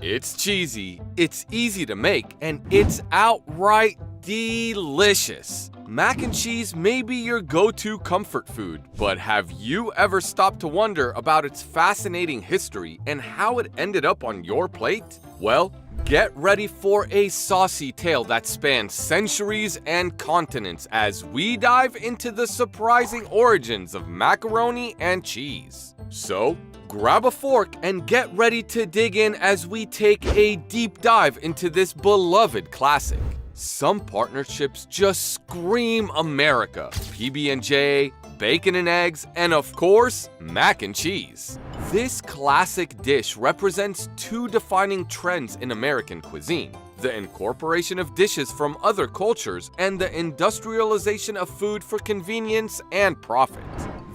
It's cheesy, it's easy to make, and it's outright delicious. Mac and cheese may be your go-to comfort food, but have you ever stopped to wonder about its fascinating history and how it ended up on your plate? Well, get ready for a saucy tale that spans centuries and continents as we dive into the surprising origins of macaroni and cheese. So, grab a fork and get ready to dig in as we take a deep dive into this beloved classic. Some partnerships just scream America. PB&J, bacon and eggs, and of course, mac and cheese. This classic dish represents two defining trends in American cuisine: the incorporation of dishes from other cultures and the industrialization of food for convenience and profit.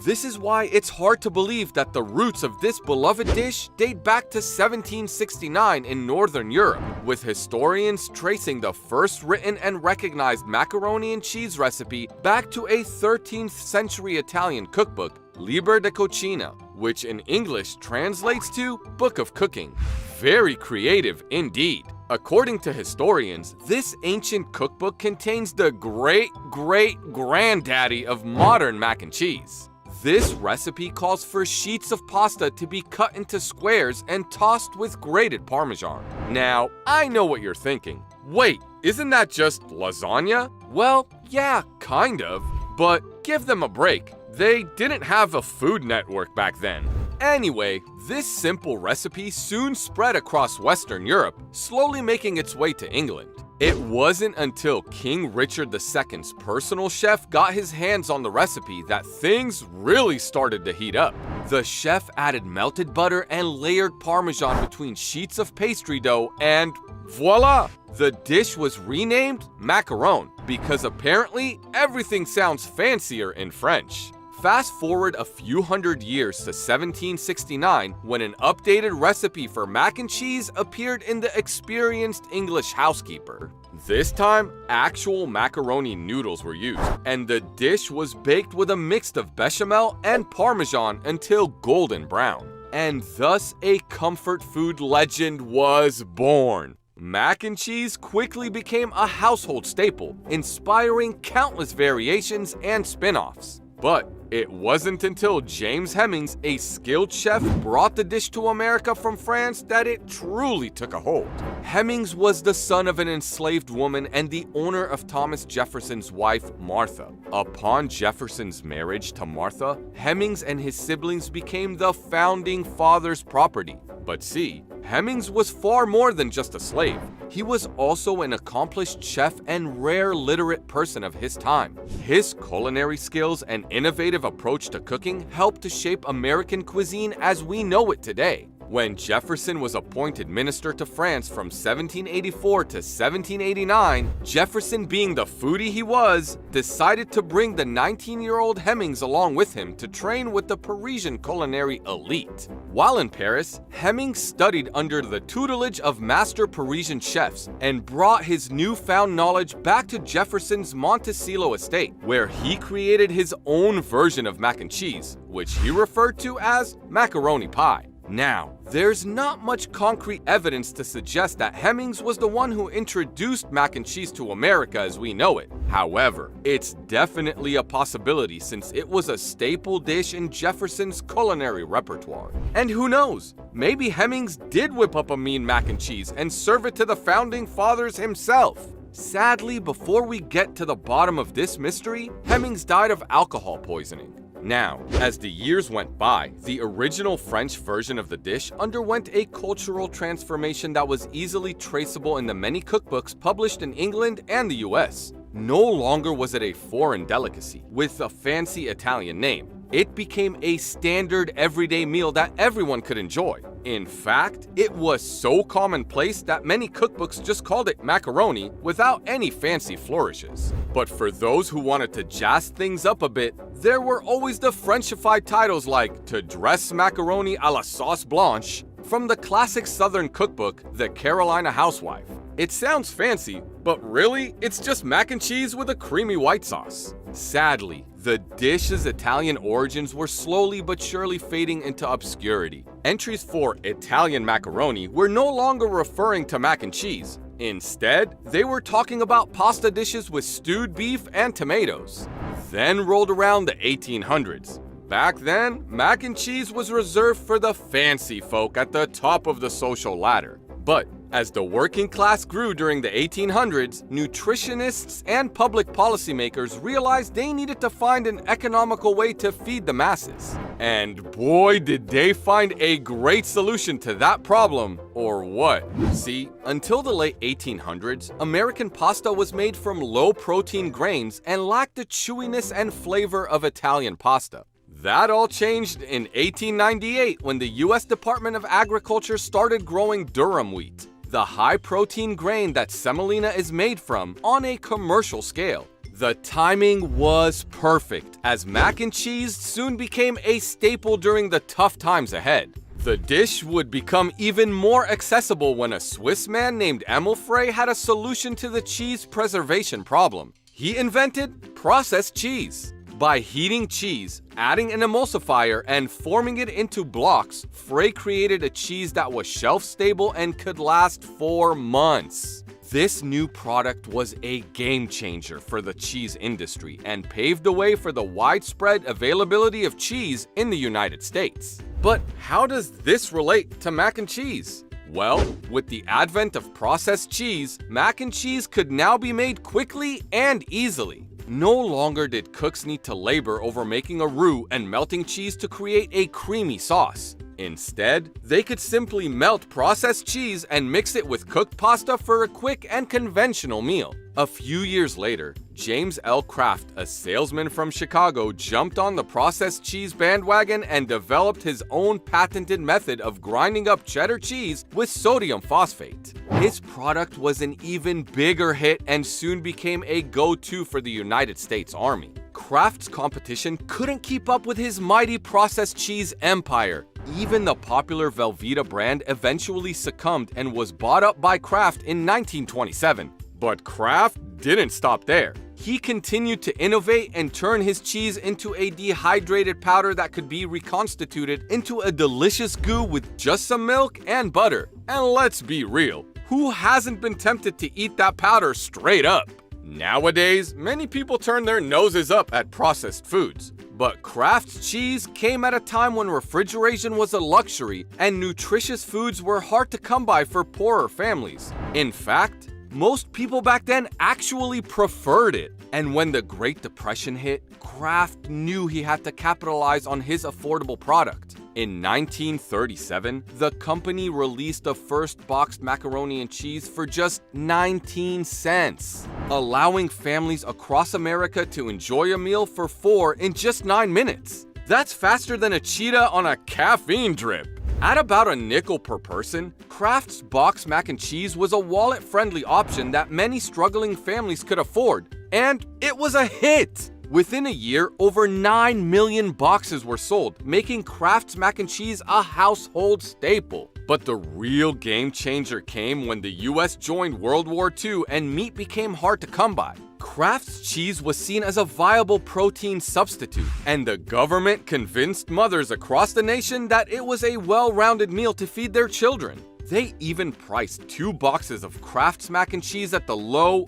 This is why it's hard to believe that the roots of this beloved dish date back to 1769 in Northern Europe, with historians tracing the first written and recognized macaroni and cheese recipe back to a 13th century Italian cookbook, Liber de Cucina, which in English translates to Book of Cooking. Very creative indeed. According to historians, this ancient cookbook contains the great-great-granddaddy of modern mac and cheese. This recipe calls for sheets of pasta to be cut into squares and tossed with grated Parmesan. Now, I know what you're thinking. Wait, isn't that just lasagna? Well, yeah, kind of. But give them a break. They didn't have a Food Network back then. Anyway, this simple recipe soon spread across Western Europe, slowly making its way to England. It wasn't until King Richard II's personal chef got his hands on the recipe that things really started to heat up. The chef added melted butter and layered Parmesan between sheets of pastry dough, and voila! The dish was renamed Macaroni because apparently everything sounds fancier in French. Fast forward a few hundred years to 1769 when an updated recipe for mac and cheese appeared in the Experienced English Housekeeper. This time, actual macaroni noodles were used, and the dish was baked with a mix of bechamel and Parmesan until golden brown. And thus a comfort food legend was born. Mac and cheese quickly became a household staple, inspiring countless variations and spin-offs. But it wasn't until James Hemings, a skilled chef, brought the dish to America from France that it truly took a hold. Hemings was the son of an enslaved woman and the owner of Thomas Jefferson's wife, Martha. Upon Jefferson's marriage to Martha, Hemings and his siblings became the founding father's property. But see, Hemings was far more than just a slave. He was also an accomplished chef and rare literate person of his time. His culinary skills and innovative approach to cooking helped to shape American cuisine as we know it today. When Jefferson was appointed minister to France from 1784 to 1789, Jefferson, being the foodie he was, decided to bring the 19-year-old Hemings along with him to train with the Parisian culinary elite. While in Paris, Hemings studied under the tutelage of master Parisian chefs and brought his newfound knowledge back to Jefferson's Monticello estate, where he created his own version of mac and cheese, which he referred to as macaroni pie. Now, there's not much concrete evidence to suggest that Hemings was the one who introduced mac and cheese to America as we know it. However, it's definitely a possibility since it was a staple dish in Jefferson's culinary repertoire. And who knows, maybe Hemings did whip up a mean mac and cheese and serve it to the founding fathers himself. Sadly, before we get to the bottom of this mystery, Hemings died of alcohol poisoning. Now, as the years went by, the original French version of the dish underwent a cultural transformation that was easily traceable in the many cookbooks published in England and the US. No longer was it a foreign delicacy with a fancy Italian name. It became a standard everyday meal that everyone could enjoy. In fact, it was so commonplace that many cookbooks just called it macaroni without any fancy flourishes. But for those who wanted to jazz things up a bit, there were always the Frenchified titles like To Dress Macaroni à la Sauce Blanche from the classic Southern cookbook, The Carolina Housewife. It sounds fancy, but really, it's just mac and cheese with a creamy white sauce. Sadly, the dish's Italian origins were slowly but surely fading into obscurity. Entries for Italian macaroni were no longer referring to mac and cheese. Instead, they were talking about pasta dishes with stewed beef and tomatoes. Then rolled around the 1800s. Back then, mac and cheese was reserved for the fancy folk at the top of the social ladder. But as the working class grew during the 1800s, nutritionists and public policymakers realized they needed to find an economical way to feed the masses. And boy, did they find a great solution to that problem, or what? See, until the late 1800s, American pasta was made from low-protein grains and lacked the chewiness and flavor of Italian pasta. That all changed in 1898 when the U.S. Department of Agriculture started growing durum wheat, the high-protein grain that semolina is made from, on a commercial scale. The timing was perfect, as mac and cheese soon became a staple during the tough times ahead. The dish would become even more accessible when a Swiss man named Emil Frey had a solution to the cheese preservation problem. He invented processed cheese. By heating cheese, adding an emulsifier, and forming it into blocks, Frey created a cheese that was shelf-stable and could last for months. This new product was a game-changer for the cheese industry and paved the way for the widespread availability of cheese in the United States. But how does this relate to mac and cheese? Well, with the advent of processed cheese, mac and cheese could now be made quickly and easily. No longer did cooks need to labor over making a roux and melting cheese to create a creamy sauce. Instead, they could simply melt processed cheese and mix it with cooked pasta for a quick and conventional meal. A few years later, James L. Kraft, a salesman from Chicago, jumped on the processed cheese bandwagon and developed his own patented method of grinding up cheddar cheese with sodium phosphate. His product was an even bigger hit and soon became a go-to for the United States Army. Kraft's competition couldn't keep up with his mighty processed cheese empire. Even the popular Velveeta brand eventually succumbed and was bought up by Kraft in 1927. But Kraft didn't stop there. He continued to innovate and turn his cheese into a dehydrated powder that could be reconstituted into a delicious goo with just some milk and butter. And let's be real, who hasn't been tempted to eat that powder straight up? Nowadays, many people turn their noses up at processed foods. But Kraft's cheese came at a time when refrigeration was a luxury and nutritious foods were hard to come by for poorer families. In fact, most people back then actually preferred it. And when the Great Depression hit, Kraft knew he had to capitalize on his affordable product. In 1937, the company released the first boxed macaroni and cheese for just 19 cents, allowing families across America to enjoy a meal for 4 in just 9 minutes. That's faster than a cheetah on a caffeine drip. At about a nickel per person, Kraft's boxed mac and cheese was a wallet-friendly option that many struggling families could afford, and it was a hit! Within a year, over 9 million boxes were sold, making Kraft's mac and cheese a household staple. But the real game changer came when the US joined World War II and meat became hard to come by. Kraft's cheese was seen as a viable protein substitute, and the government convinced mothers across the nation that it was a well-rounded meal to feed their children. They even priced 2 boxes of Kraft's mac and cheese at the low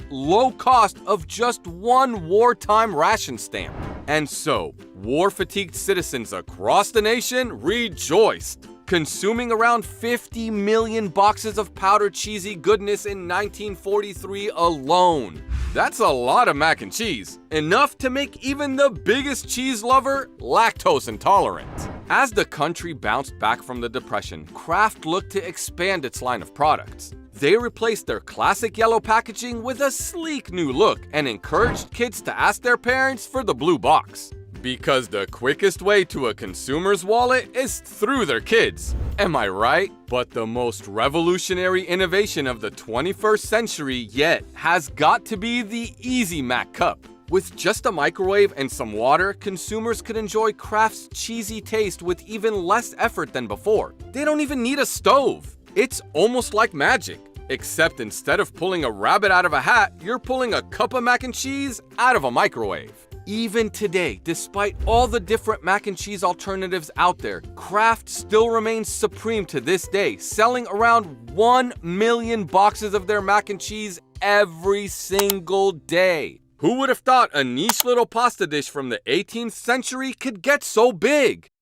cost of just 1 wartime ration stamp. And so, war-fatigued citizens across the nation rejoiced, consuming around 50 million boxes of powdered cheesy goodness in 1943 alone. That's a lot of mac and cheese, enough to make even the biggest cheese lover lactose intolerant. As the country bounced back from the Depression, Kraft looked to expand its line of products. They replaced their classic yellow packaging with a sleek new look and encouraged kids to ask their parents for the blue box. Because the quickest way to a consumer's wallet is through their kids. Am I right? But the most revolutionary innovation of the 21st century yet has got to be the Easy Mac Cup. With just a microwave and some water, consumers could enjoy Kraft's cheesy taste with even less effort than before. They don't even need a stove. It's almost like magic, except instead of pulling a rabbit out of a hat, you're pulling a cup of mac and cheese out of a microwave. Even today, despite all the different mac and cheese alternatives out there, Kraft still remains supreme to this day, selling around 1 million boxes of their mac and cheese every single day. Who would have thought a niche little pasta dish from the 18th century could get so big?